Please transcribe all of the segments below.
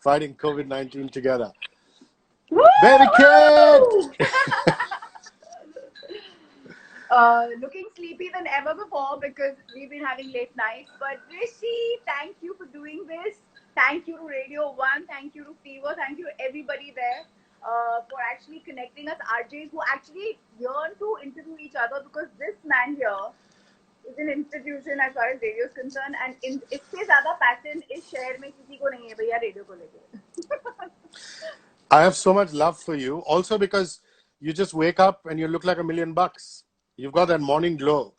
fighting COVID-19 together. Woo! Baby Kate! Looking sleepy than ever before because we've been having late nights. But Rishi, thank you for doing this. Thank you to Radio 1. Thank you to Fever. Thank you to everybody there for actually connecting us RJs who actually yearn to interview each other, because this man here is an institution as far as radio is concerned, and इससे ज़्यादा passion इस शहर में किसी को नहीं है भैया रेडियो को लेके. I have so much love for you. Also because you just wake up and you look like $1,000,000. You've got that morning glow.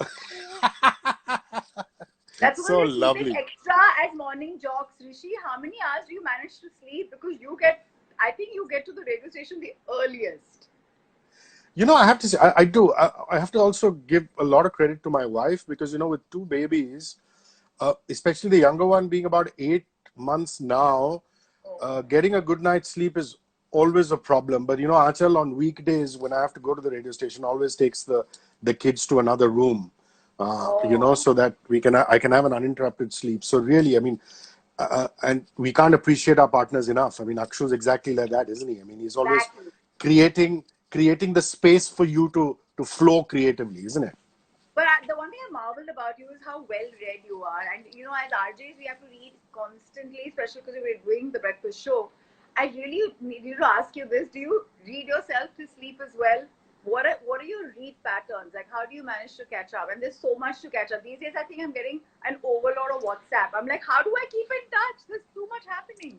That's because So we're sleeping lovely. extra as morning jocks. Rishi, how many hours do you manage to sleep? Because I think you get to the radio station the earliest. You know, I have to say, I do. I have to also give a lot of credit to my wife because, you know, with two babies, especially the younger one being about 8 months now, getting a good night's sleep is always a problem. But, you know, Achal on weekdays when I have to go to the radio station always takes the kids to another room, you know, so that I can have an uninterrupted sleep. So really, I mean, and we can't appreciate our partners enough. I mean, Akshu's exactly like that, isn't he? I mean, he's always Exactly. creating the space for you to flow creatively, isn't it? But the one thing I marveled about you is how well read you are. And, you know, as RJs, we have to read constantly, especially because we're doing the breakfast show. I really need to ask you this. Do you read yourself to sleep as well? What are your read patterns? Like, how do you manage to catch up? And there's so much to catch up. These days, I think I'm getting an overload of WhatsApp. I'm like, how do I keep in touch? There's too much happening.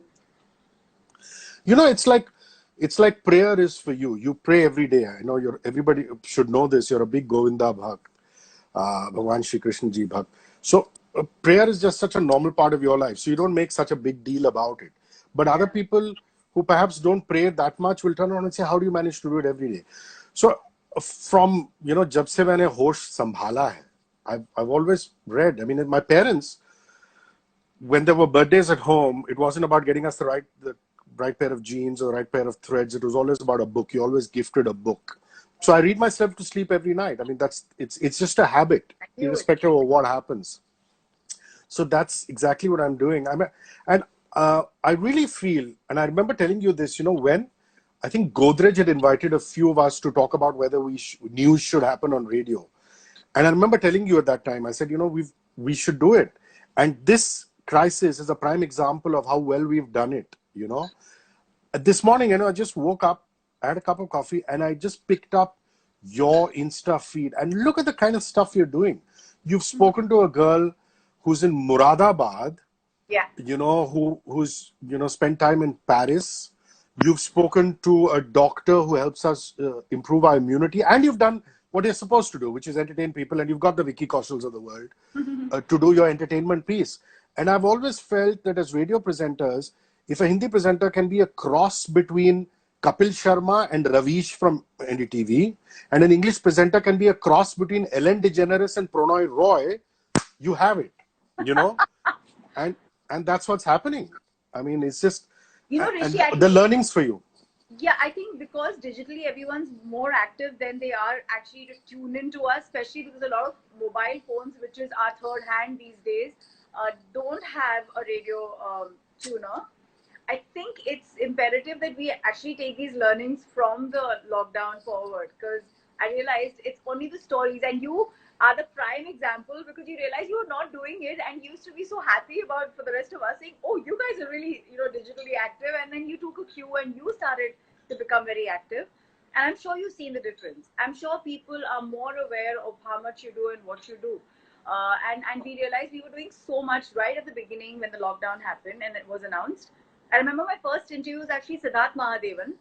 You know, it's like prayer is for you. You pray every day. I know everybody should know this. You're a big Govinda Bhakt, Bhagwan Shri Krishna Ji Bhakt. So prayer is just such a normal part of your life. So you don't make such a big deal about it. But other people who perhaps don't pray that much will turn around and say, how do you manage to do it every day? So from, you know, jab se maine hosh sambhala hai, I've always read. I mean, my parents, when there were birthdays at home, it wasn't about getting us the right pair of jeans or the right pair of threads. It was always about a book. You always gifted a book. So I read myself to sleep every night. I mean, it's just a habit, irrespective of what happens. So that's exactly what I'm doing. I really feel, and I remember telling you this, you know, when I think Godrej had invited a few of us to talk about whether news should happen on radio. And I remember telling you at that time, I said, you know, we should do it. And this crisis is a prime example of how well we've done it, you know. This morning, you know, I just woke up, I had a cup of coffee, and I just picked up your Insta feed. And look at the kind of stuff you're doing. You've spoken to a girl who's in Muradabad, you know, who's, you know, spent time in Paris. You've spoken to a doctor who helps us improve our immunity. And you've done what you're supposed to do, which is entertain people. And you've got the Vicky Kaushals of the world to do your entertainment piece. And I've always felt that as radio presenters, if a Hindi presenter can be a cross between Kapil Sharma and Ravish from NDTV, and an English presenter can be a cross between Ellen DeGeneres and Pronoy Roy, you have it, you know? and that's what's happening. I mean, it's just, you know, Rishi, and the learnings for you. Yeah, I think because digitally everyone's more active than they are actually to tune into us, especially because a lot of mobile phones, which is our third hand these days, don't have a radio tuner. I think it's imperative that we actually take these learnings from the lockdown forward, because I realized it's only the stories, and you are the prime example, because you realize you were not doing it and you used to be so happy about for the rest of us saying, oh, you guys are really, you know, digitally active, and then you took a cue and you started to become very active. And I'm sure you've seen the difference. I'm sure people are more aware of how much you do and what you do. And we realized we were doing so much right at the beginning when the lockdown happened and it was announced. I remember my first interview was actually Siddharth Mahadevan.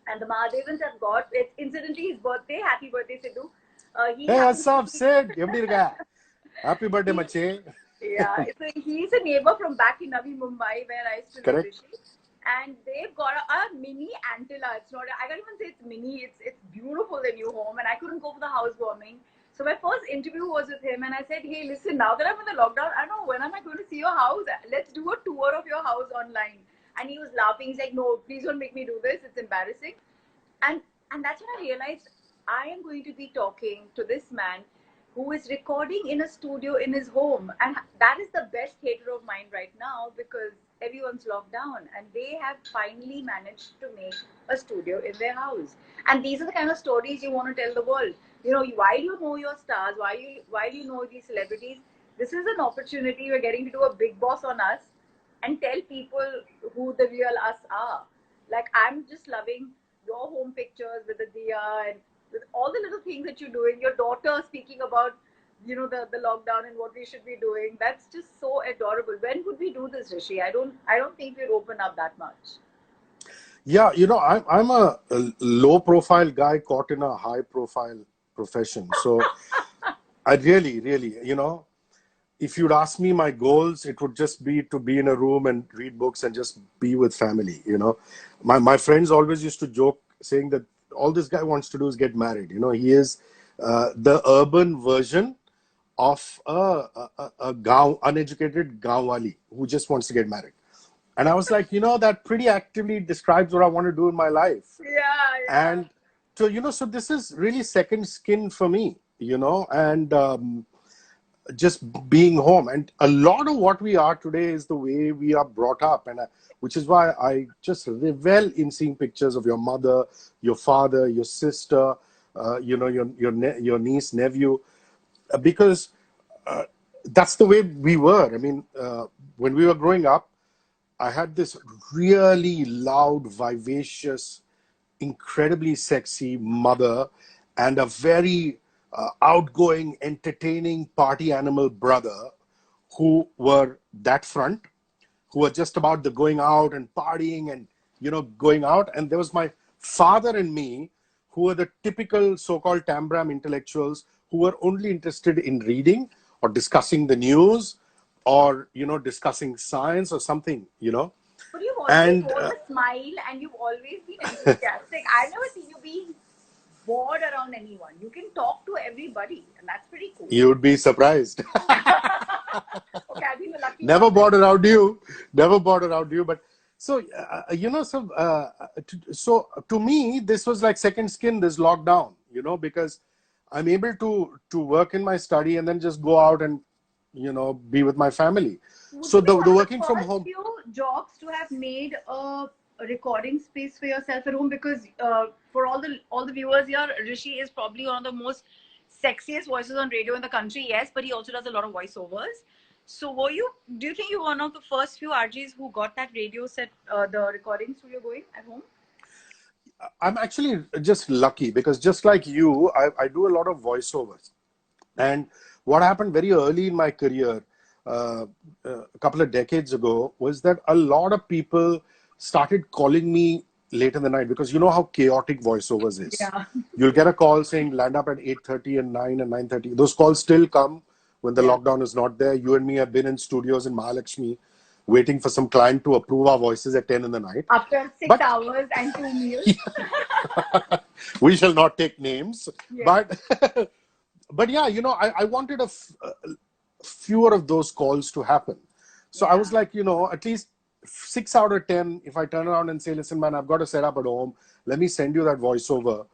And the Mahadevans have got, it's incidentally his birthday. Happy birthday, Sidhu. Hey, what's up, Sid? Happy birthday, Mache. Yeah, so he's a neighbor from back in Navi Mumbai where I used to live. And they've got a mini Antilla. It's not, I can't even say it's mini, it's beautiful, the new home. And I couldn't go for the housewarming. So my first interview was with him, and I said, hey, listen, now that I'm in the lockdown, I don't know, when am I going to see your house? Let's do a tour of your house online. And he was laughing. He's like, no, please don't make me do this. It's embarrassing. And that's when I realized I am going to be talking to this man who is recording in a studio in his home. And that is the best theater of mine right now, because everyone's locked down, and they have finally managed to make a studio in their house. And these are the kind of stories you want to tell the world. While you know your stars, while you know these celebrities, this is an opportunity. We're getting to do a big boss on us and tell people who the real us are. Like, I'm just loving your home pictures with the diya and with all the little things that you're doing. Your daughter speaking about, the lockdown and what we should be doing. That's just so adorable. When would we do this, Rishi? I don't think we'd open up that much. Yeah, I'm a low profile guy caught in a high profile profession. So I really, really, if you'd ask me my goals, it would just be to be in a room and read books and just be with family. My friends always used to joke saying that all this guy wants to do is get married. He is the urban version of a uneducated gaonwali who just wants to get married. And I was like, that pretty actively describes what I want to do in my life. Yeah. And so this is really second skin for me, and just being home. And a lot of what we are today is the way we are brought up. And which is why I just revel in seeing pictures of your mother, your father, your sister, your niece, nephew, because that's the way we were. I mean, when we were growing up, I had this really loud, vivacious, incredibly sexy mother and a very outgoing, entertaining party animal brother who were that front, who were just about the going out and partying and, going out. And there was my father and me, who were the typical so-called Tambram intellectuals who were only interested in reading or discussing the news or, discussing science or something. But you've always And worn a smile and you've always been enthusiastic. I've never seen you being bored around anyone. You can talk to everybody, and that's pretty cool. you would be surprised. Okay, I've been the lucky Never one. bored around you. Never bored around you. But so, so to me, this was like second skin, this lockdown, because I'm able to work in my study and then just go out and, be with my family. Would So you be the one of the working from first home. few jobs to have made a recording space for yourself at home? Because for all the viewers here, Rishi is probably one of the most sexiest voices on radio in the country. Yes, but he also does a lot of voiceovers. So do you think you were one of the first few RJs who got that radio set, the recording studio going at home? I'm actually just lucky because just like you, I do a lot of voiceovers. And what happened very early in my career, a couple of decades ago, was that a lot of people started calling me late in the night because you know how chaotic voiceovers is. Yeah. You'll get a call saying land up at 8:30 and 9 and 9:30. Those calls still come when the Yeah. lockdown is not there. You and me have been in studios in Mahalakshmi waiting for some client to approve our voices at 10 in the night. After 6 But hours and 2 meals. we shall not take names. Yeah. But yeah, I wanted fewer of those calls to happen. So I was Yeah. like, at least 6 out of 10, if I turn around and say, listen, man, I've got a setup at home, let me send you that voiceover,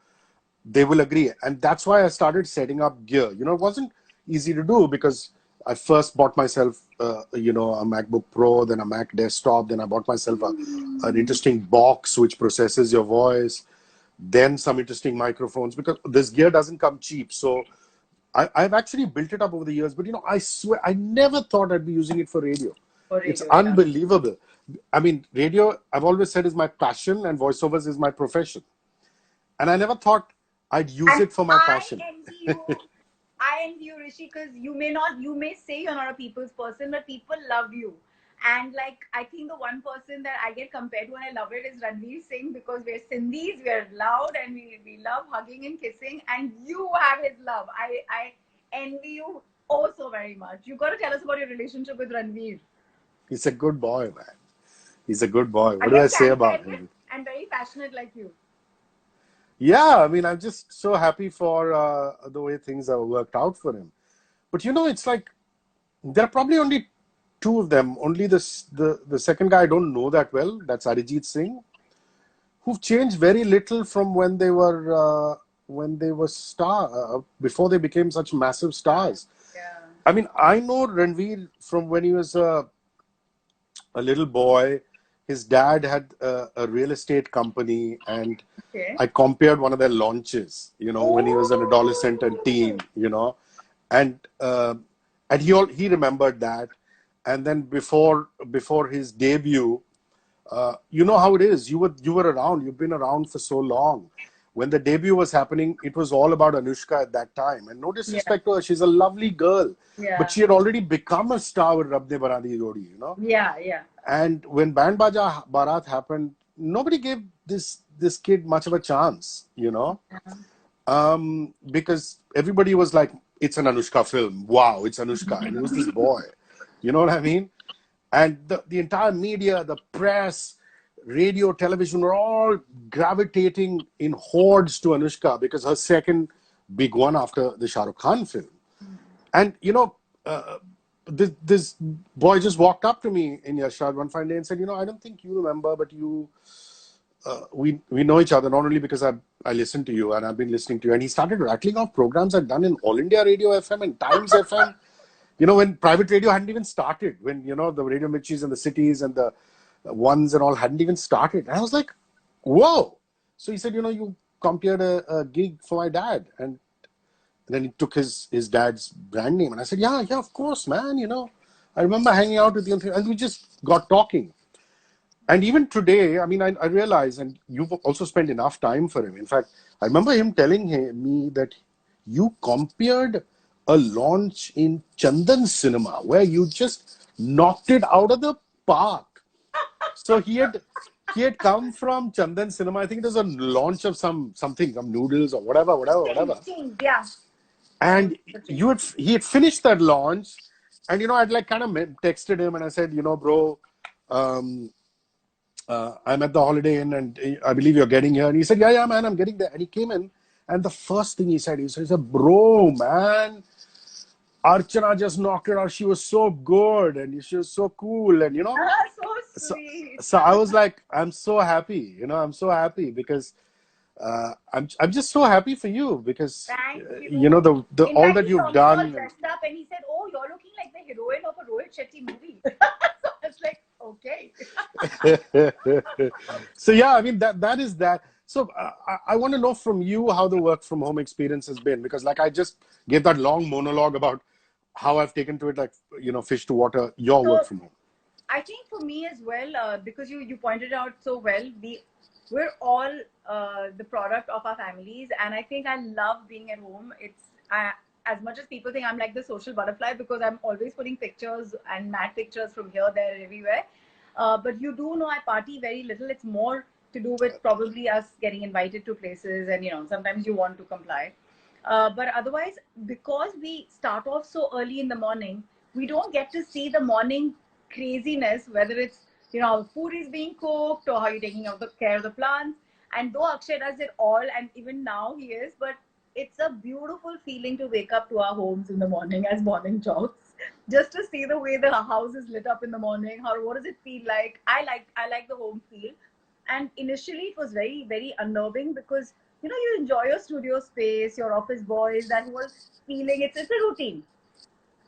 they will agree. And that's why I started setting up gear. It wasn't easy to do because I first bought myself, a MacBook Pro, then a Mac desktop, then I bought myself an interesting box which processes your voice, then some interesting microphones, because this gear doesn't come cheap. So I've actually built it up over the years, but I swear I never thought I'd be using it for radio. For It's radio, yeah. unbelievable. I mean, radio, I've always said, is my passion and voiceovers is my profession. And I never thought I'd use And it for my passion. I envy you, Rishi, because you may say you're not a people's person, but people love you. And like, I think the one person that I get compared to and I love it is Ranveer Singh, because we're Sindhis, we're loud, and we love hugging and kissing, and you have his love. I envy you oh so very much. You got to tell us about your relationship with Ranveer. He's a good boy, man. He's a good boy. What do Again, I say about transparent him? and very passionate like you. Yeah, I mean, I'm just so happy for the way things have worked out for him. But it's like there are probably only two of them. Only the second guy I don't know that well. That's Arijit Singh, who've changed very little from when they were before they became such massive stars. Yeah. I mean, I know Ranveer from when he was a a little boy. His dad had a real estate company, and Okay. I compared one of their launches, when he was an adolescent and Oh. teen, and he remembered that. And then before his debut, you know how it is. You were around. You've been around for so long. When the debut was happening, it was all about Anushka at that time. And no Yeah. disrespect to her, she's a lovely girl, but Yeah. she had already become a star with Rab Ne Bana Di Jodi. Yeah. Yeah. And when Band Baja Barat happened, nobody gave this kid much of a chance. Because everybody was like, it's an Anushka film. Wow, it's Anushka. And it was this boy. You know what I mean? And the entire media, the press, radio, television were all gravitating in hordes to Anushka because her second big one after the Shah Rukh Khan film. And, this boy just walked up to me in Yashad one fine day and said, I don't think you remember, but we know each other not only because I listen to you and I've been listening to you. And he started rattling off programs I'd done in All India Radio FM and Times FM. When private radio hadn't even started, when the Radio Mirchis and the cities and the ones and all hadn't even started. And I was like, whoa. So he said, you compared a gig for my dad. And then he took his dad's brand name. And I said, yeah, of course, man. I remember hanging out with you and we just got talking. And even today, I mean, I realize, and you've also spent enough time for him. In fact, I remember him telling me that you compared a launch in Chandan Cinema where you just knocked it out of the park. So he had come from Chandan Cinema. I think it was a launch of some noodles or whatever. Change. Yeah. And he had finished that launch, and I'd like kind of texted him and I said, bro, I'm at the Holiday Inn and I believe you're getting here. And he said, yeah, man, I'm getting there. And he came in, and the first thing he said, bro, man, Archana just knocked it out. She was so good and she was so cool. And, So so, sweet. so I was like, I'm so happy. I'm so happy because I'm just so happy for you because, Thank you. the In all fact, that he saw you've me all done. dressed up and he said, "Oh, you're looking like the heroine of a Rohit Shetty movie." So I was like, "Okay." So yeah, I mean that is that. So I want to know from you how the work from home experience has been, because like I just gave that long monologue about how I've taken to it, like fish to water, your work So from home. I think for me as well, because you pointed out so well, we're all the product of our families, and I think I love being at home. As much as people think I'm like the social butterfly because I'm always putting pictures and mad pictures from here, there, everywhere. But you do know I party very little. It's more to do with probably us getting invited to places, and sometimes you want to comply. But otherwise, because we start off so early in the morning, we don't get to see the morning craziness, whether it's how food is being cooked or how you're taking care of the plants. And though Akshay does it all, and even now he is, but it's a beautiful feeling to wake up to our homes in the morning as morning jogs, just to see the way the house is lit up in the morning. What does it feel like? I like the home feel. And initially it was very very unnerving because you enjoy your studio space, your office boys, that whole feeling. It's a routine.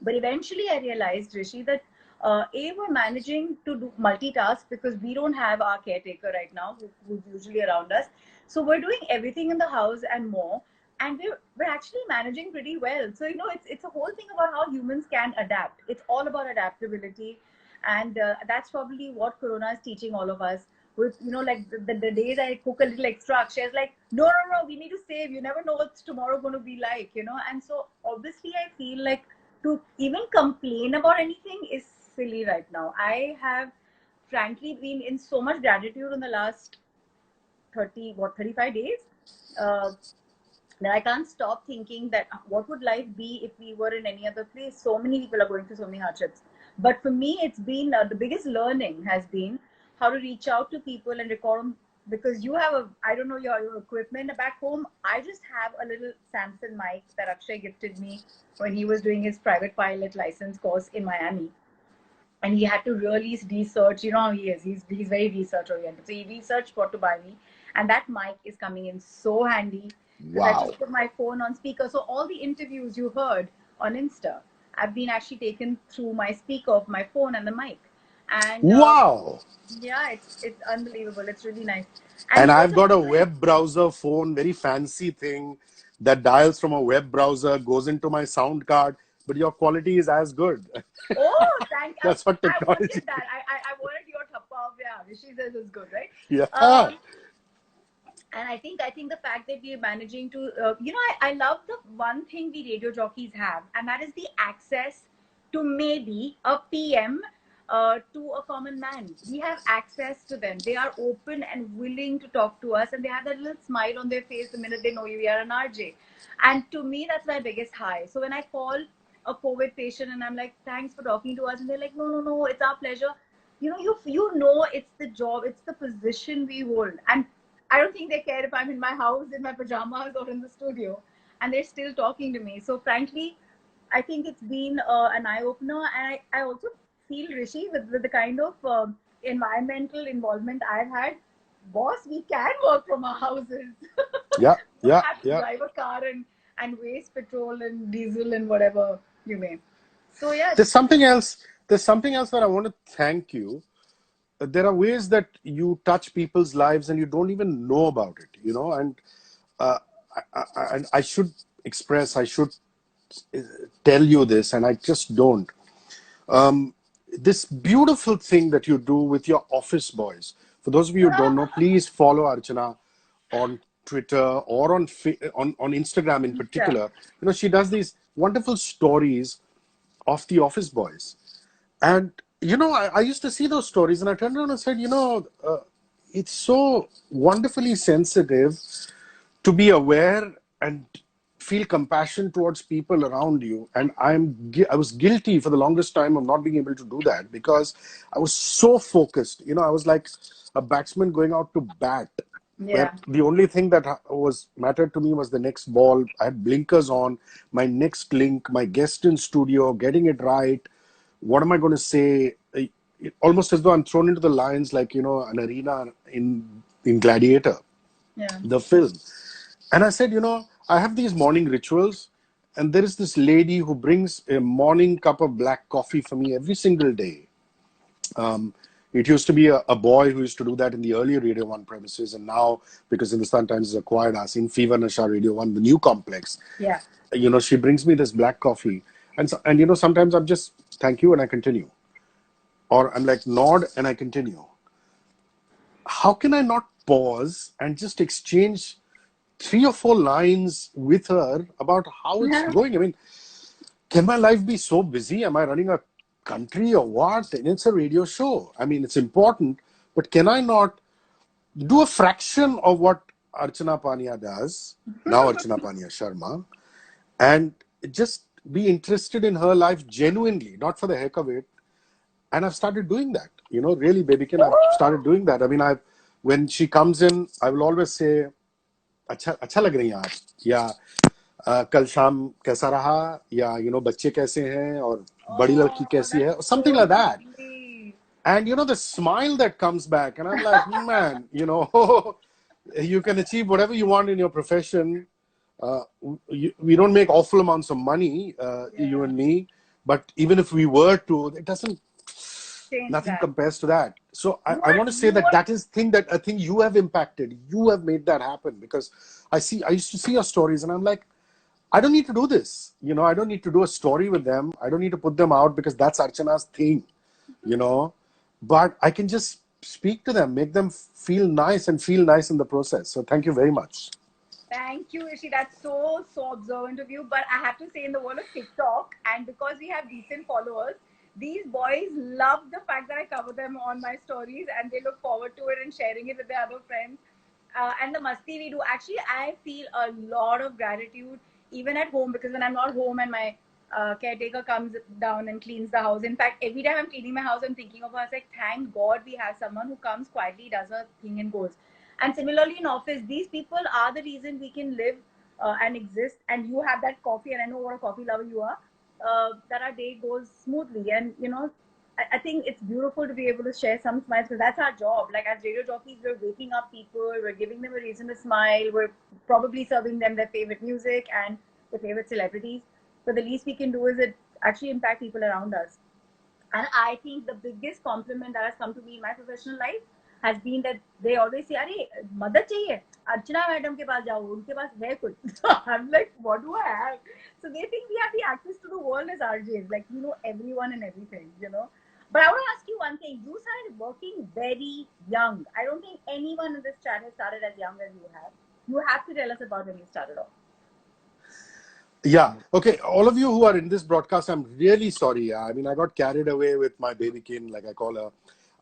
But eventually, I realized, Rishi, that we're managing to do multitask because we don't have our caretaker right now, who's usually around us. So we're doing everything in the house and more, and we're actually managing pretty well. So it's a whole thing about how humans can adapt. It's all about adaptability, and that's probably what Corona is teaching all of us. With like the days I cook a little extra, Akshay is like, no, we need to save. You never know what's tomorrow going to be like. And so obviously, I feel like to even complain about anything is silly right now. I have frankly been in so much gratitude in the last 35 days, uh, that I can't stop thinking that what would life be if we were in any other place. So many people are going through so many hardships, but for me it's been the biggest learning has been how to reach out to people and record them, because you have I don't know your equipment back home. I just have a little Samson mic that Akshay gifted me when he was doing his private pilot license course in Miami, and he had to really research. You know how he is. He's very research oriented. So he researched what to buy me, and that mic is coming in so handy because I Wow. just put my phone on speaker. So all the interviews you heard on Insta, I've been actually taken through my speaker of my phone and the mic. And Wow. yeah, it's unbelievable. It's really nice. And And you I've also got a have to web browser phone, very fancy thing that dials from a web browser, goes into my sound card, but your quality is as good. oh, thank That's what I technology. wanted that. I wanted your thappa. Yeah, Rishi says it's good, right? Yeah. Um, and I think the fact that we are managing to I love the one thing we radio jockeys have, and that is the access to maybe a PM, to a common man. We have access to them. They are open and willing to talk to us, and they have that little smile on their face the minute they know you are an RJ. And to me, that's my biggest high. So when I call a COVID patient and I'm like, thanks for talking to us, and they're like, no, no, no, it's our pleasure. You know it's the job, it's the position we hold. And I don't think they care if I'm in my house in my pajamas or in the studio, and they're still talking to me. So frankly, I think it's been an eye opener, and I also feel, Rishi, with the kind of environmental involvement I've had, boss, we can work from our houses. Yeah. We don't Yeah. have to Yeah. drive a car and waste petrol and diesel and whatever you may. So yeah, There's something else. There's something else that I want to thank you. There are ways that you touch people's lives and you don't even know about it, and uh, I should express, I should tell you this, and I just don't. This beautiful thing that you do with your office boys. For those of you who don't know, please follow Archana on Twitter or on Instagram in yeah, particular. She does these wonderful stories of the office boys. And, I used to see those stories and I turned around and said, it's so wonderfully sensitive to be aware and feel compassion towards people around you. And I was guilty for the longest time of not being able to do that because I was so focused. I was like a batsman going out to bat, where yeah, the only thing that was mattered to me was the next ball. I had blinkers on, my next link, my guest in studio, getting it right. What am I going to say? Almost as though I'm thrown into the lions, like an arena in Gladiator, yeah. the film. And I said, I have these morning rituals, and there is this lady who brings a morning cup of black coffee for me every single day. Um, it used to be a boy who used to do that in the earlier Radio 1 premises, and now, because Hindustan Times has acquired us, in Fever Nasha Radio 1, the new complex, Yeah. she brings me this black coffee. And sometimes I'm just, thank you, and I continue. Or I'm like, nod, and I continue. How can I not pause and just exchange 3 or 4 lines with her about how it's going? I mean, can my life be so busy? Am I running a country or what? And it's a radio show. I mean, it's important, but can I not do a fraction of what Archana Pania does, now Archana Pania Sharma, and just be interested in her life genuinely, not for the heck of it? And I've started doing that. Really, Babykin, I've started doing that. I mean, when she comes in, I will always say, अच्छा अच्छा लग रही हैं आप, या कल शाम कैसा रहा, या बच्चे कैसे हैं और बड़ी लड़की Oh, कैसी that's है, something so like that. lovely. And the smile that comes back, and I'm like, man, you can achieve whatever you want in your profession. We don't make awful amounts of money, you Yeah, and me, but even if we were to, it doesn't, change nothing that. compares to that. So You I are want to say you that are that is thing that I think you have impacted. You have made that happen, because I used to see your stories and I'm like, I don't need to do this. I don't need to do a story with them. I don't need to put them out because that's Archana's thing, you know. But I can just speak to them, make them feel nice and feel nice in the process. So thank you very much. Thank you, Rishi. That's so observant of you. But I have to say, in the world of TikTok, and because we have decent followers, these boys love the fact that I cover them on my stories, and they look forward to it and sharing it with their other friends. And the masti we do. Actually, I feel a lot of gratitude even at home, because when I'm not home and my caretaker comes down and cleans the house. In fact, every time I'm cleaning my house, I'm thinking of her. I was like, thank God we have someone who comes quietly, does her thing, and goes. And similarly in office, these people are the reason we can live and exist. And you have that coffee, and I know what a coffee lover you are. That our day goes smoothly, and I think it's beautiful to be able to share some smiles, because that's our job. Like, as radio jockeys, we're waking up people, we're giving them a reason to smile, we're probably serving them their favorite music and their favorite celebrities. But the least we can do is it actually impact people around us. And I think the biggest compliment that has come to me in my professional life has been that they always say, "Arey, मदद चाहिए? अर्चना madam के पास जाओ, उनके पास है कुछ." So I'm like, what do I have? So they think we have the access to the world as RJs, like you know everyone and everything, you know. But I want to ask you one thing. You started working very young. I don't think anyone in this chat has started as young as you have. You have to tell us about when you started off. Yeah. Okay. All of you who are in this broadcast, I'm really sorry. I mean, I got carried away with my baby kin, like I call her.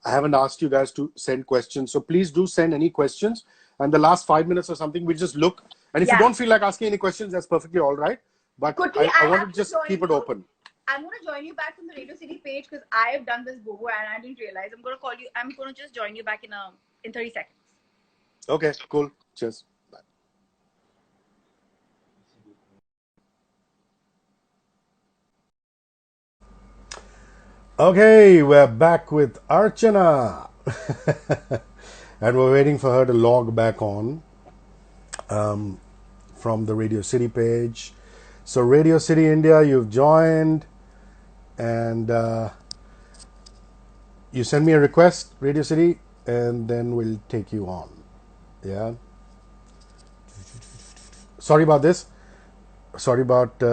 I haven't asked you guys to send questions. So please do send any questions. And the last 5 minutes or something, we'll just look. And if you don't feel like asking any questions, that's perfectly all right. But Quickly, I want to just keep it open. I'm going to join you back from the Radio City page because I have done this bobo and I didn't realize. I'm going to call you. I'm going to just join you back in 30 seconds. Okay, cool. Cheers. Bye. Okay, we're back with Archana. And we're waiting for her to log back on from the Radio City page. So Radio City India, you've joined, and you send me a request, Radio City, and then we'll take you on. Yeah. Sorry about this. Sorry about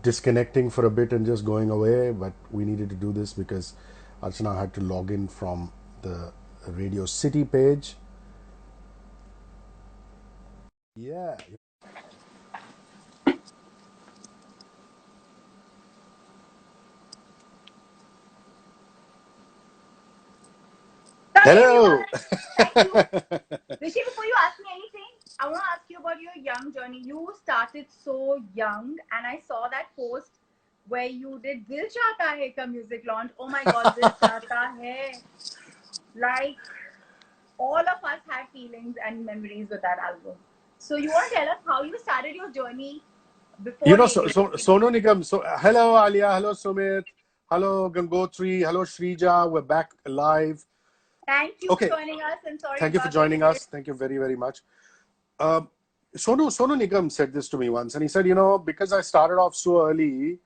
disconnecting for a bit and just going away, but we needed to do this because Archana had to log in from the Radio City page. Yeah. Hello. Thank you. Rishi, before you ask me anything, I want to ask you about your young journey. You started so young, and I saw that post where you did Dil Chahta Hai ka music launch. Oh my God, Dil Chahta Hai. Like, all of us had feelings and memories with that album. So you want to tell us how you started your journey before? You know, Sonu Nigam. So, hello, Alia. Hello, Sumit. Hello, Gangotri. Hello, Shrija. We're back live. Thank you for joining us, and sorry. Thank you for joining us. Thank you very, very much. Sonu Nigam said this to me once, and he said, you know, because I started off so early,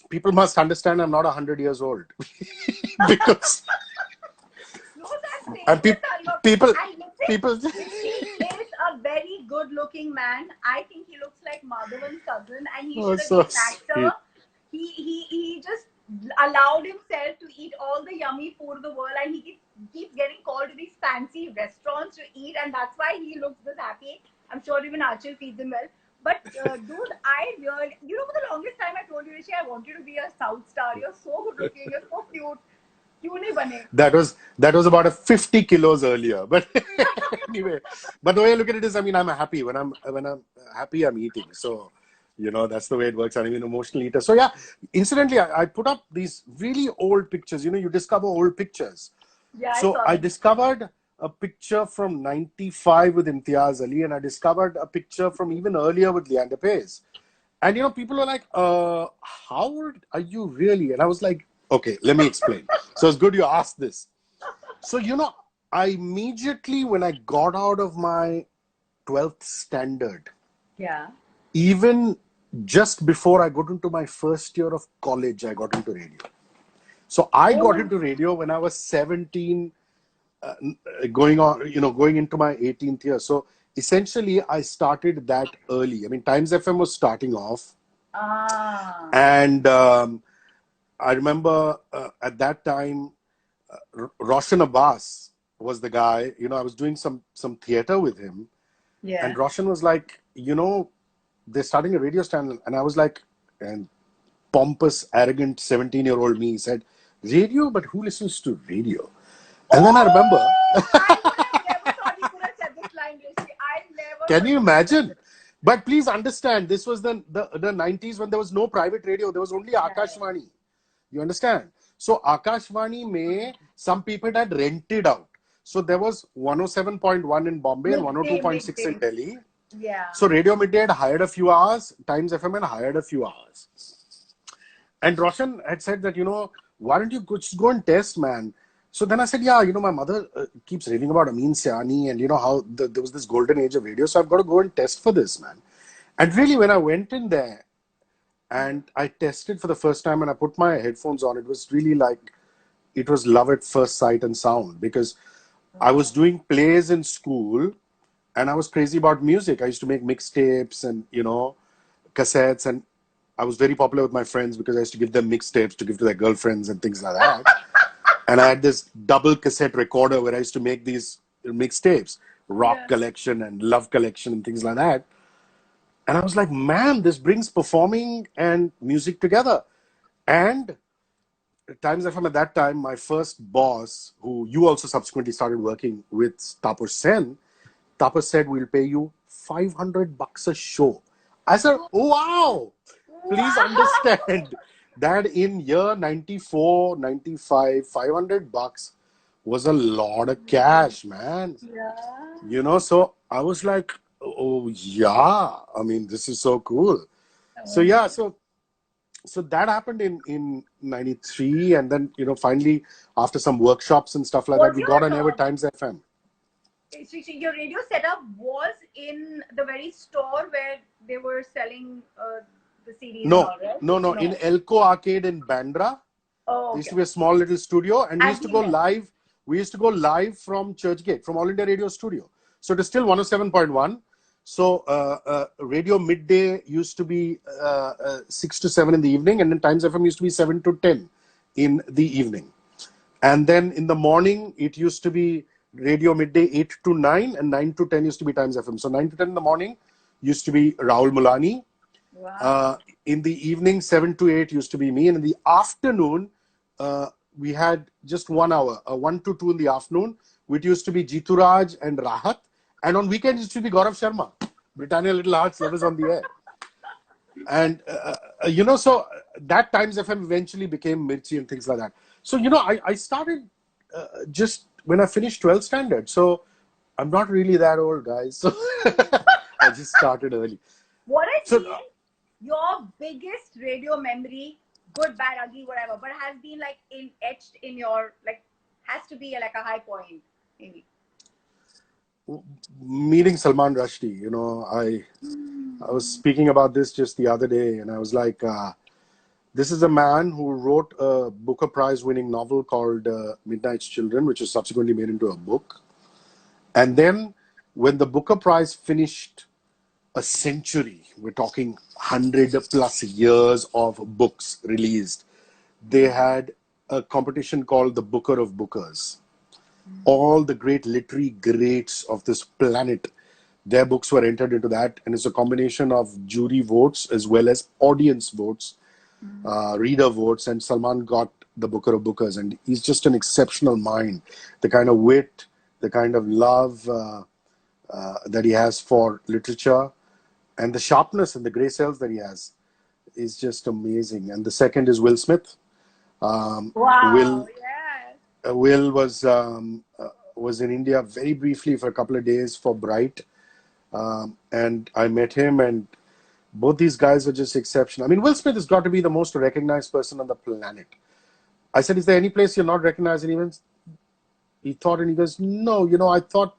people must understand I'm not 100 years old. Because and people he is a very good-looking man. I think he looks like Madhavan's cousin, and he should have been an actor. He just allowed himself to eat all the yummy food of the world, and he keeps getting called to these fancy restaurants to eat, and that's why he looks this happy. I'm sure even Archil feeds him well. But dude, I really, you know, for the longest time I told you, Rishi, I want you to be a South star. You're so good looking. You're so cute. That was about 50 kilos earlier, but anyway. But the way I look at it is, I mean, I'm happy when I'm happy, I'm eating. So, you know, that's the way it works. I'm an emotional eater. So yeah, incidentally, I put up these really old pictures. You know, you discover old pictures. Yeah. So I discovered a picture from '95 with Imtiaz Ali, and I discovered a picture from even earlier with Leander Paes. And you know, people were like, "How old are you really?" And I was like, okay, let me explain. So it's good you asked this. So, you know, I immediately, when I got out of my 12th standard, even just before I got into my first year of college, I got into radio. So I got into radio when I was 17, going into my 18th year. So essentially, I started that early. I mean, Times FM was starting off. And I remember at that time, Roshan Abbas was the guy. You know, I was doing some theater with him. Yeah. And Roshan was like, you know, they're starting a radio channel. And I was like, and pompous, arrogant 17-year-old me said, radio? But who listens to radio? And then I remember. I never thought you could have said this line, Rishi. I never. Can you imagine? But please understand, this was the 90s when there was no private radio. There was only Akashvani. You understand? So Akashvani mein, some people had rented out. So there was 107.1 in Bombay and 102.6 in Delhi. Yeah. So Radio Midday had hired a few hours. Times FM had hired a few hours. And Roshan had said that, you know, why don't you just go and test, man? So then I said, yeah, you know, my mother keeps raving about Amin Siani and, you know, how there was this golden age of radio. So I've got to go and test for this, man. And really, when I went in there, and I tested for the first time and I put my headphones on. It was really like, it was love at first sight and sound, because I was doing plays in school and I was crazy about music. I used to make mixtapes and, cassettes, and I was very popular with my friends because I used to give them mixtapes to give to their girlfriends and things like that. And I had this double cassette recorder where I used to make these mixtapes, rock Yeah. collection and love collection and things like that. And I was like, man, this brings performing and music together. And Times FM at that time, my first boss, who you also subsequently started working with, Tapur Sen, Tapur said, we'll pay you $500 a show. I said, oh, wow. Please Wow. understand that in year 94, 95, $500 was a lot of cash, man. Yeah. So I was like, oh, yeah. I mean, this is so cool. So, yeah, so that happened in 93. And then, finally, after some workshops and stuff like that, Was we your got on air with Times FM. your radio setup was in the very store where they were selling the CDs and No, all, right? no. In Elko Arcade in Bandra, Oh, there used to okay. be a small little studio, and we I've used to been go there. live. We used to go live from Churchgate, from All India Radio Studio. So it is still 107.1. So Radio Midday used to be 6 to 7 in the evening, and then Times FM used to be 7 to 10 in the evening. And then in the morning, it used to be Radio Midday 8 to 9, and 9 to 10 used to be Times FM. So 9 to 10 in the morning used to be Rahul Mulani. Wow. In the evening, 7 to 8 used to be me. And in the afternoon, we had just 1 hour, 1 to 2 in the afternoon, which used to be Jituraj and Rahat. And on weekends, it used to be Gaurav Sharma. Britannia Little Hearts was on the air. And, so that Times FM eventually became Mirchi and things like that. So, I started just when I finished 12th standard. So I'm not really that old, guys. So I just started early. What has So, been your biggest radio memory, good, bad, ugly, whatever, but has been like etched in your, like, has to be like a high point, maybe? meeting Salman Rushdie, I was speaking about this just the other day, and I was like, this is a man who wrote a Booker Prize winning novel called Midnight's Children, which was subsequently made into a book. And then when the Booker Prize finished a century, we're talking 100 plus years of books released, they had a competition called the Booker of Bookers. All the great literary greats of this planet, their books were entered into that, and it's a combination of jury votes as well as audience votes, reader votes, and Salman got the Booker of Bookers, and he's just an exceptional mind. The kind of wit, the kind of love that he has for literature, and the sharpness and the grey cells that he has is just amazing. And the second is Will Smith. Wow, Will yeah. Will was in India very briefly for a couple of days for Bright, and I met him, and both these guys were just exceptional. I mean, Will Smith has got to be the most recognized person on the planet. I said, "Is there any place you're not recognized?" And he thought, and he goes, "No, I thought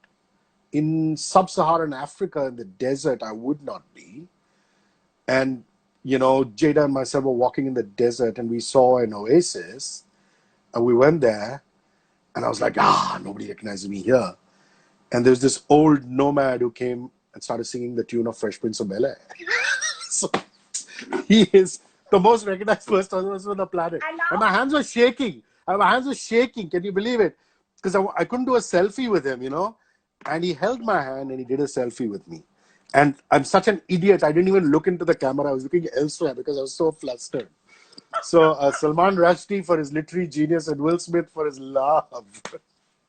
in sub-Saharan Africa in the desert I would not be." And Jada and myself were walking in the desert, and we saw an oasis, and we went there. And I was like, nobody recognizes me here. And there's this old nomad who came and started singing the tune of Fresh Prince of Bel-Air. So he is the most recognized person on the planet. And my hands were shaking. Can you believe it? Because I couldn't do a selfie with him, And he held my hand and he did a selfie with me. And I'm such an idiot. I didn't even look into the camera. I was looking elsewhere because I was so flustered. So Salman Rushdie for his literary genius and Will Smith for his love.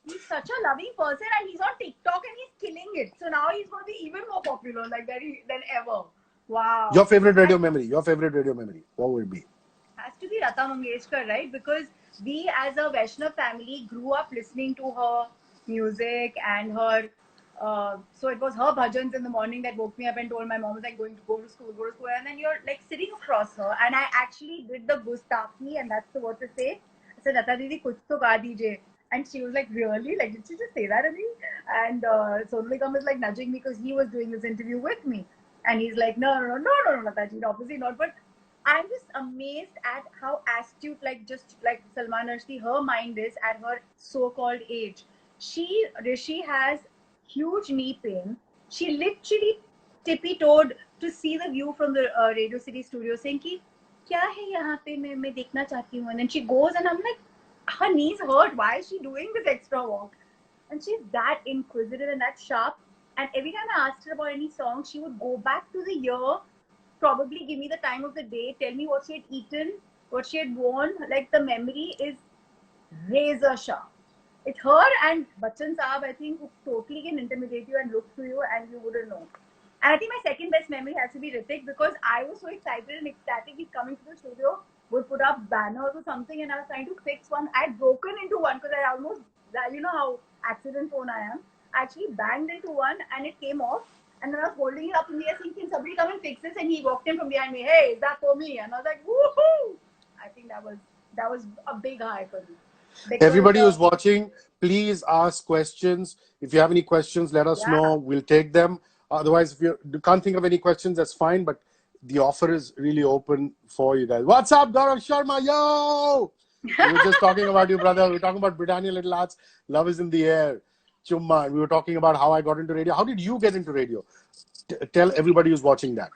He's such a loving person, and he's on TikTok and he's killing it. So now he's going to be even more popular, like than ever. Wow. Your favorite radio memory? What would it be? Has to be Lata Mangeshkar, right? Because we as a Vaishnav family grew up listening to her music and her. So it was her bhajans in the morning that woke me up and told my mom was like going to go to school, and then you're like sitting across her, and I actually did the Gustafni, and that's the word to say. I said, Lata Didi, kuch to ga dijiye. And she was like, really? Like, did she just say that to me? And Sonu Nigam was like nudging me because he was doing this interview with me. And he's like, no, Lataji, obviously not. But I'm just amazed at how astute, like just like Salman Rushdie, her mind is at her so-called age. Rishi has huge knee pain. She literally tippy-toed to see the view from the Radio City studio, saying कि क्या है यहाँ पे मैं देखना चाहती हूँ. And then she goes, and I'm like, her knees hurt. Why is she doing this extra walk? And she's that inquisitive and that sharp. And every time I asked her about any song, she would go back to the year, probably give me the time of the day, tell me what she had eaten, what she had worn. Like the memory is razor sharp. It's her and Bachchan Saab, I think, who totally can intimidate you and look through you and you wouldn't know. And I think my second best memory has to be Ritik, because I was so excited and ecstatic. He's coming to the studio, would put up banners or something, and I was trying to fix one. I had broken into one because I almost, you know how accident prone I am. I actually banged into one and it came off. And then I was holding it up in the air thinking, somebody come and fix this. And he walked in from behind me, hey, is that for me? And I was like, woohoo! I think that was a big high for me. Because, Everybody who's watching, please ask questions. If you have any questions, let us know. We'll take them. Otherwise, if you can't think of any questions, that's fine. But the offer is really open for you guys. What's up, Gaurav Sharma? Yo! We were just talking about you, brother. We were talking about Britannia Little Arts. Love is in the air. Chumma. We were talking about how I got into radio. How did you get into radio? Tell everybody who's watching that.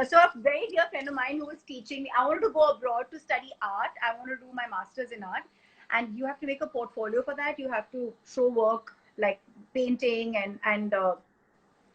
So a very dear friend of mine who was teaching me, I wanted to go abroad to study art. I want to do my master's in art. And you have to make a portfolio for that. You have to show work like painting and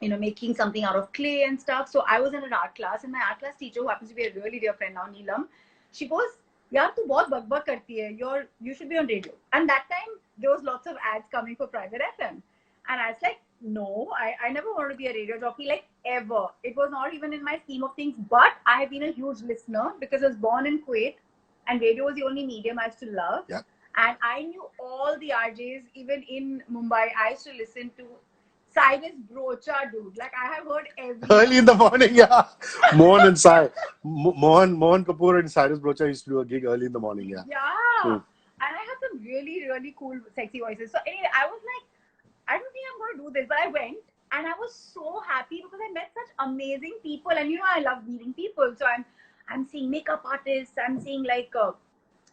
you know, making something out of clay and stuff. So I was in an art class, and my art class teacher, who happens to be a really dear friend now, Neelam, she goes, "Yaar, tu bahut bak karti hai. You should be on radio." And that time there was lots of ads coming for private FM, and I was like, "No, I never wanted to be a radio jockey, like ever. It was not even in my scheme of things." But I have been a huge listener because I was born in Kuwait, and radio was the only medium I used to love. Yeah. And I knew all the RJs, even in Mumbai. I used to listen to Cyrus Brocha, dude. Like, I have heard every Early in the morning, yeah. Mohan and Mohan Kapoor and Cyrus Brocha used to do a gig early in the morning, yeah. Yeah. And I have some really, really cool, sexy voices. So anyway, I was like, I don't think I'm going to do this. But I went, and I was so happy because I met such amazing people. And you know, I love meeting people. So I'm seeing makeup artists. I'm seeing like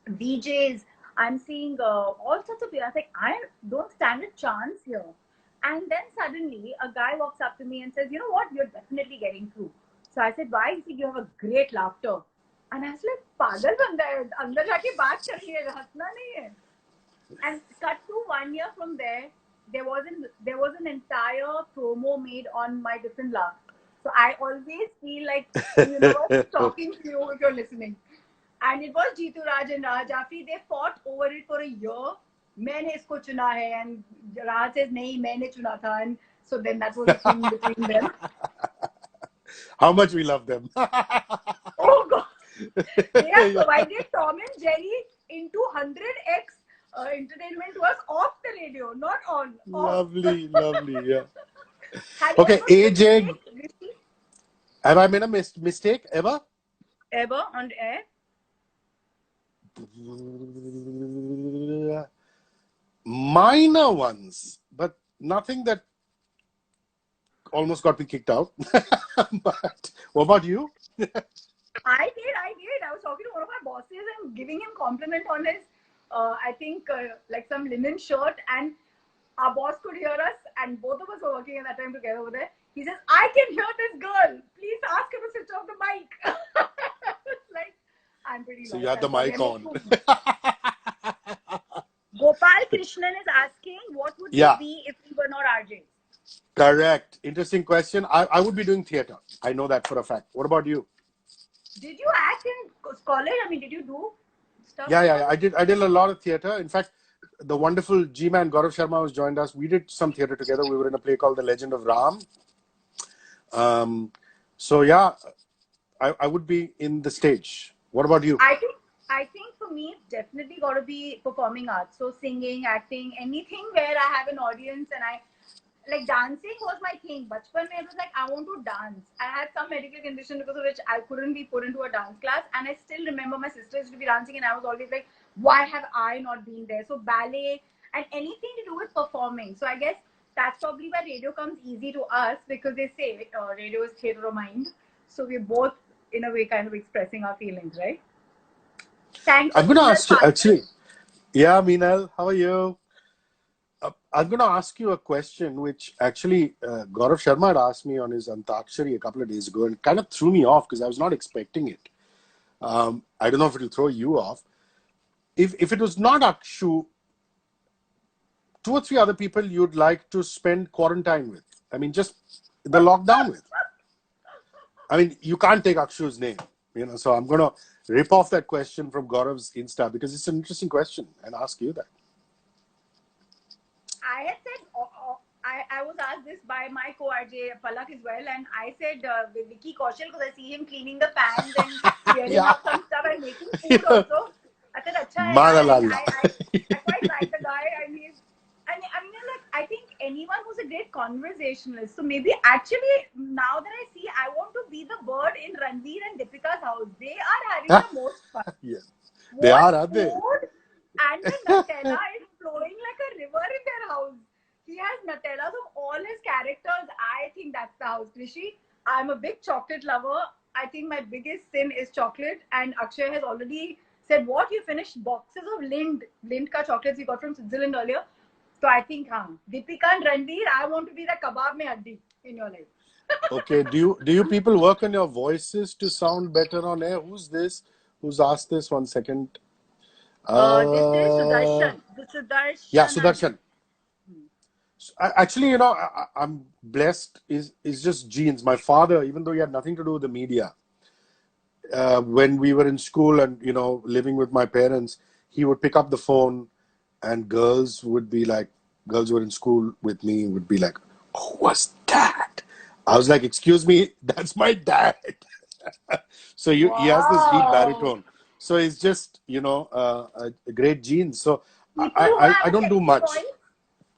DJs. I'm seeing all sorts of people. I was like, I don't stand a chance here. And then suddenly a guy walks up to me and says, you know what, you're definitely getting through. So I said, why? He said, you have a great laughter. And I was like, पागल बंदा है, अंदर जाके बात करनी है, हंसना नहीं है. And cut to 1 year from there, there was an entire promo made on my different laugh. So I always feel like the universe is talking to you if you're listening. And it was Jeetu Raj and Raj Jafri. They fought over it for a year. मैंने इसको चुना है, and Raj says नहीं, मैंने चुना था. And so then that was a thing between them. How much we love them. Oh God. They have provided Tom and Jerry into 100x entertainment to us off the radio, not on. Off. Lovely, yeah. Have you Okay, ever made a AJ, mistake, Rishi? have I made a mistake ever? Ever on air? Minor ones, but nothing that almost got me kicked out. But what about you? I did. I was talking to one of my bosses and giving him compliment on his, I think, like some linen shirt. And our boss could hear us, and both of us were working at that time together over there. He says, I can hear this girl. Please ask her to switch off the mic. It's like, I'm pretty So lost. you had the mic on. Gopal Krishnan is asking, what would Yeah. we be if we were not RJs? Correct. Interesting question. I would be doing theatre. I know that for a fact. What about you? Did you act in college? I mean, did you do stuff? Yeah. I did a lot of theatre. In fact, the wonderful G-Man Gaurav Sharma has joined us. We did some theatre together. We were in a play called The Legend of Ram. So yeah, I would be in the stage. What about you? I think for me, it's definitely got to be performing arts. So singing, acting, anything where I have an audience, and like dancing was my thing. Bachpan mein it was like, I want to dance. I had some medical condition because of which I couldn't be put into a dance class. And I still remember my sister used to be dancing, and I was always like, why have I not been there? So ballet and anything to do with performing. So I guess that's probably why radio comes easy to us, because they say radio is theatre of mind. So we're both in a way, kind of expressing our feelings, right? Thanks for I'm going to being a ask you, partner. actually. Yeah, Meenal, how are you? I'm going to ask you a question, which actually Gaurav Sharma had asked me on his Antakshari a couple of days ago and kind of threw me off because I was not expecting it. I don't know if it'll throw you off. If it was not Akshu, two or three other people you'd like to spend quarantine with. I mean, just the lockdown with. I mean, you can't take Akshu's name, so I'm going to rip off that question from Gaurav's Insta because it's an interesting question and ask you that. I had said, I was asked this by my co-RJ Palak as well, and I said with Vicky Kaushal because I see him cleaning the pans and clearing Yeah. up some stuff and making food also. I said, "Acha hai yaar." I mean, Madalala. I quite like the guy. I mean, like, I think anyone who's a great conversationalist. So maybe actually now that I see, I want to be the bird in Ranveer and Deepika's house. They are having the most fun. Yeah. They What are, aren't they? food and the Nutella is flowing like a river in their house. He has Nutellas of all his characters. I think that's the house. Rishi, I'm a big chocolate lover. I think my biggest sin is chocolate. And Akshay has already said, what? You finished boxes of Lind ka chocolates you got from Switzerland earlier. So I think, Deepika and Ranveer, I want to be the kebab mein haddi in your life. Okay. Do you people work on your voices to sound better on air? Who's this? Who's asked this? 1 second. This is Uh, Sudarshan. The yeah, Sudarshan. Sudarshan. Actually, I'm blessed. Is just genes. My father, even though he had nothing to do with the media, when we were in school and living with my parents, he would pick up the phone, and girls who were in school with me would be like, "Who was that?" I was like, "Excuse me, that's my dad." So he has this deep Wow. baritone. So it's just a great genes. So People who have I a don't do sexy much. voice,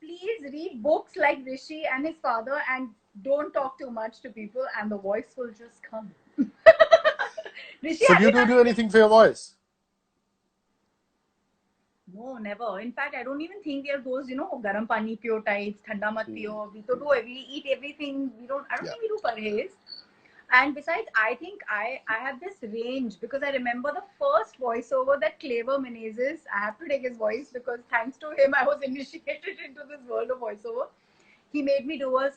please read books like Rishi and his father and don't talk too much to people and the voice will just come. Rishi, So have do you you do done anything for your voice? No, never. In fact, I don't even think we are those, garam pani pure types, thanda mat pio. We eat everything. I don't Yeah. think we do parhez. And besides, I think I have this range because I remember the first voiceover that Clever Menezes, I have to take his voice because thanks to him, I was initiated into this world of voiceover. He made me do a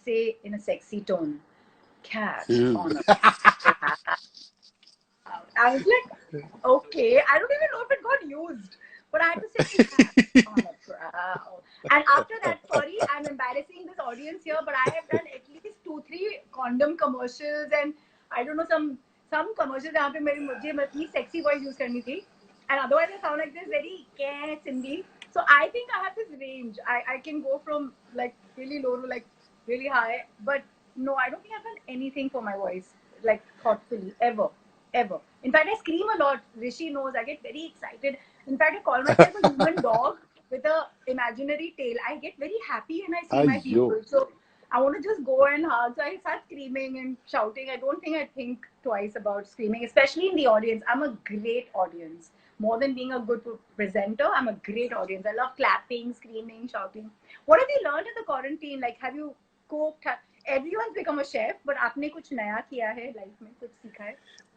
say in a sexy tone, cat on a cloud. I was like, okay, I don't even know if it got used, but I had to say cat on a prowl. And after that, sorry, I'm embarrassing this audience here, but I have done at least 2, 3 condom commercials and I don't know some commercials जहाँ पे मुझे अपनी sexy voice use करनी थी, and otherwise I sound like this very Cindy. So I think I have this range. I can go from like really low to like really high, but no, I don't think I've done anything for my voice like thoughtfully ever. Ever. In fact, I scream a lot. Rishi knows. I get very excited. In fact, I call myself a human dog with a imaginary tail. I get very happy when I see my Ayyo. people. So I want to just go and hug. So I start screaming and shouting. I don't think I think twice about screaming, especially in the audience. I'm a great audience. More than being a good presenter, I'm a great audience. I love clapping, screaming, shouting. What have you learned in the quarantine? Like, have you cooked? Everyone's become a chef, but आपने कुछ नया किया है life में कुछ सीखा है?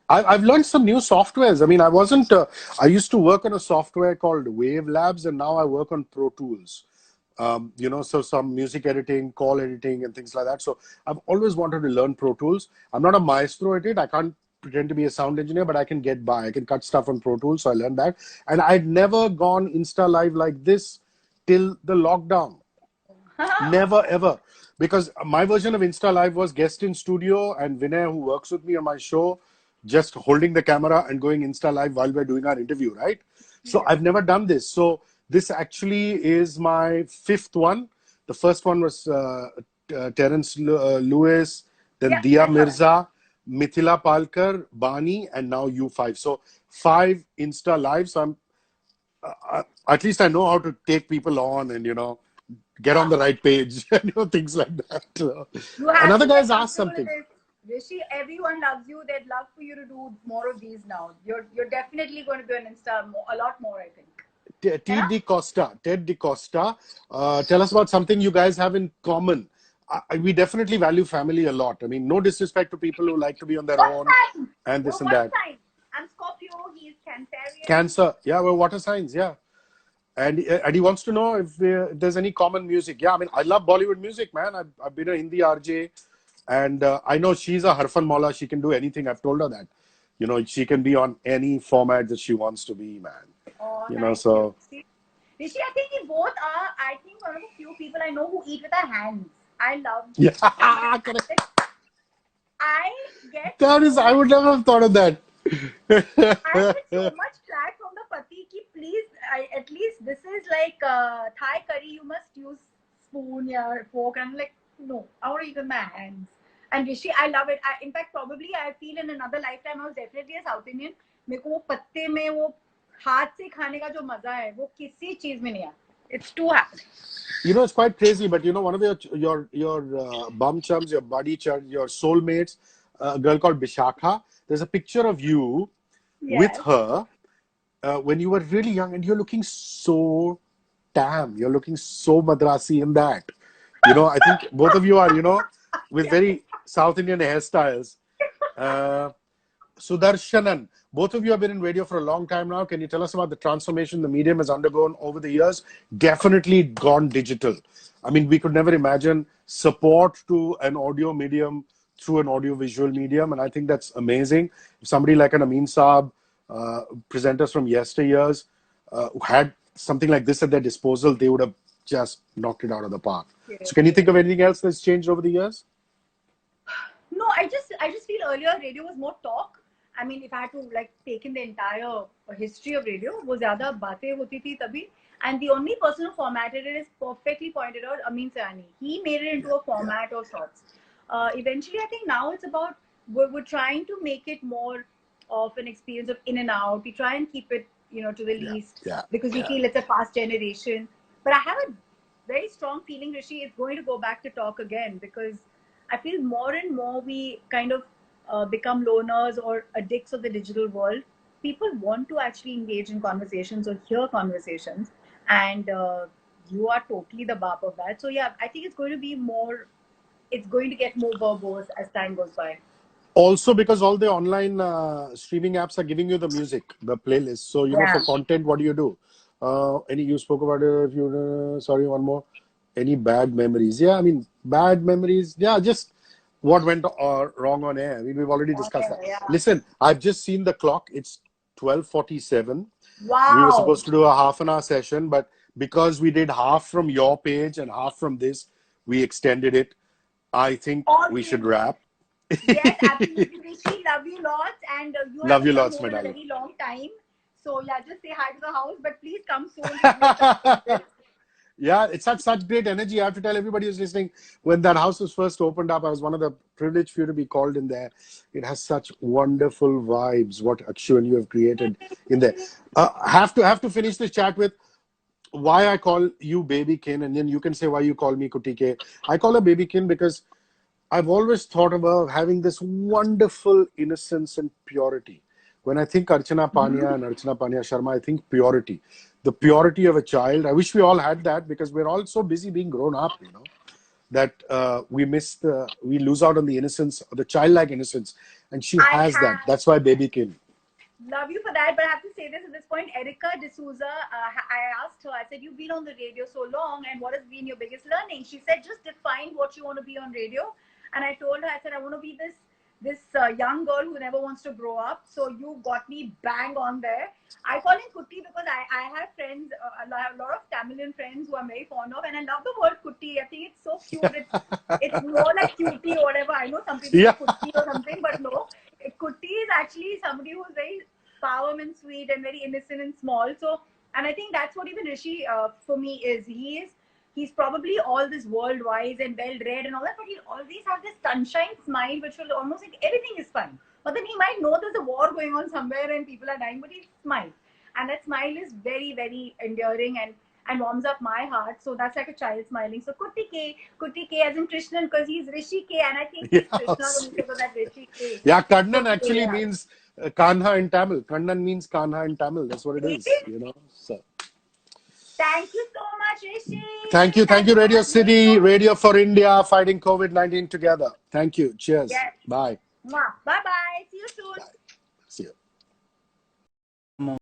I've learned some new softwares. I mean, I wasn't. I used to work on a software called Wave Labs, and now I work on Pro Tools. So some music editing, call editing, and things like that. So I've always wanted to learn Pro Tools. I'm not a maestro at it. I can't pretend to be a sound engineer, but I can get by. I can cut stuff on Pro Tools, so I learned that. And I'd never gone Insta Live like this till the lockdown. Never ever. Because my version of Insta Live was guest in studio and Vinay, who works with me on my show, just holding the camera and going Insta Live while we're doing our interview, right? So Yes. I've never done this. So this actually is my 5th one. The first one was Terence Lewis, then Yeah, Dia I saw that. Mirza, Mithila Palkar, Bani, and now you 5. So 5 Insta Live. So at least I know how to take people on and get on the right page and things like that. You have Another to get guy's asked comfortable with something. this. Rishi, everyone loves you. They'd love for you to do more of these now. You're definitely going to be on Insta a lot more, I think. Ted DeCosta, tell us about something you guys have in common. we definitely value family a lot. I mean, no disrespect to people who like to be on their What own sign? and this You're and what that. sign? I'm Scorpio. He's Cancerian. Cancer, yeah, well, water signs, yeah. And he wants to know if there's any common music. Yeah, I mean, I love Bollywood music, man. I've been a Hindi RJ, and I know she's a Harfan Maula. She can do anything. I've told her that. You know, she can be on any format that she wants to be, man. Oh, You know, thank you. so See, Rishi, I think we both are, I think, one of the few people I know who eat with their hands. I love yeah, cooking with my correct. hands. I get That is, so I much. would never have thought of that. I get so much flack from the pati ki please, at least this is like Thai curry, you must use spoon or fork. And I'm like, no, I want to eat with my hands. And Rishi, I love it. In fact, probably I feel in another lifetime I was definitely a South Indian. मेरे को वो पत्ते में वो हाथ से खाने का जो मजा है वो किसी चीज में नहीं है. It's too happy. You know, it's quite crazy, but you know, one of your bum chums, your buddy chums, your soulmates, a girl called Bishakha. There's a picture of you with Yes. her when you were really young, and you're looking so damn. You're looking so Madrasi in that. You know, I think both of you are, you know, with very South Indian hairstyles. Uh, Sudarshanan, both of you have been in radio for a long time now. Can you tell us about the transformation the medium has undergone over the years? Definitely gone digital. I mean, we could never imagine support to an audio medium through an audio visual medium, and I think that's amazing. If somebody like an Amin Saab, presenters from yesteryears, who had something like this at their disposal, they would have just knocked it out of the park. So, can you think of anything else that's changed over the years? No, I just feel earlier radio was more talk. I mean, if I had to like take in the entire history of radio, वो ज़्यादा बातें होती थी तभी. And the only person who formatted it is perfectly pointed out Amin Sayani. He made it into a format of sorts. Eventually, I think now it's about we're trying to make it more of an experience of in and out. We try and keep it, you know, to the least because we feel it's a fast generation. But I have a very strong feeling, Rishi, it's going to go back to talk again because I feel more and more we kind of become loners or addicts of the digital world. People want to actually engage in conversations or hear conversations, and you are totally the bap of that. So yeah, I think it's going to be more. It's going to get more verbose as time goes by. Also, because all the online streaming apps are giving you the music, the playlist. So, you know, for content, what do? You spoke about it. If you, sorry, one more. Any bad memories? Yeah, I mean, bad memories. Yeah, just what went wrong on air. I mean, we've already discussed that. Yeah. Listen, I've just seen the clock. It's 12:47. Wow. We were supposed to do a half-an-hour session, but because we did half from your page and half from this, we extended it. I think we should wrap. Yes, absolutely. Rishi, love you lots, and you love haven't you come lots, over in a madam. very long time. So yeah, just say hi to the house, but please come soon. Yeah, it's such great energy. I have to tell everybody who's listening, when that house was first opened up, I was one of the privileged few to be called in there. It has such wonderful vibes. What Akshu and you have created in there. Have to finish this chat with why I call you Baby Kin, and then you can say why you call me Kutike. I call her Baby Kin because I've always thought of her having this wonderful innocence and purity. When I think Archana Pania and Archana Pania Sharma, I think purity. The purity of a child. I wish we all had that because we're all so busy being grown up, you know, that we lose out on the innocence, the childlike innocence. And she has that. That's why Baby Kin. Love you for that, but I have to say this at this point. Erica D'Souza, I asked her, I said, you've been on the radio so long, and what has been your biggest learning? She said, just define what you want to be on radio. And I told her, I said, I want to be this young girl who never wants to grow up. So you got me bang on there. I call him Kutti because I have friends, a lot of Tamilian friends who I'm very fond of, and I love the word Kutti. I think it's so cute. It's more like cutie or whatever. I know some people say Kutti or something, but no. Kutti is actually somebody who's very calm and sweet and very innocent and small. So, and I think that's what even Rishi for me is. He's probably all this world wise and well read and all that, but he always has this sunshine smile, which will almost like everything is fun. But then he might know there's a war going on somewhere and people are dying, but he smiles, and that smile is very, very endearing and warms up my heart. So that's like a child smiling. So Kutti K as in Krishnan, because he's Rishi K, and I think he's Krishna because that Rishi K. Yeah, Kannan actually means Kanha in Tamil. Kannan means Kanha in Tamil. That's what it is, you know. So Thank you so much, Rishi. Thank you. Thank you, Radio City, Radio for India, fighting COVID-19 together. Thank you. Cheers. Yes. Bye. Bye bye. See you soon. Bye.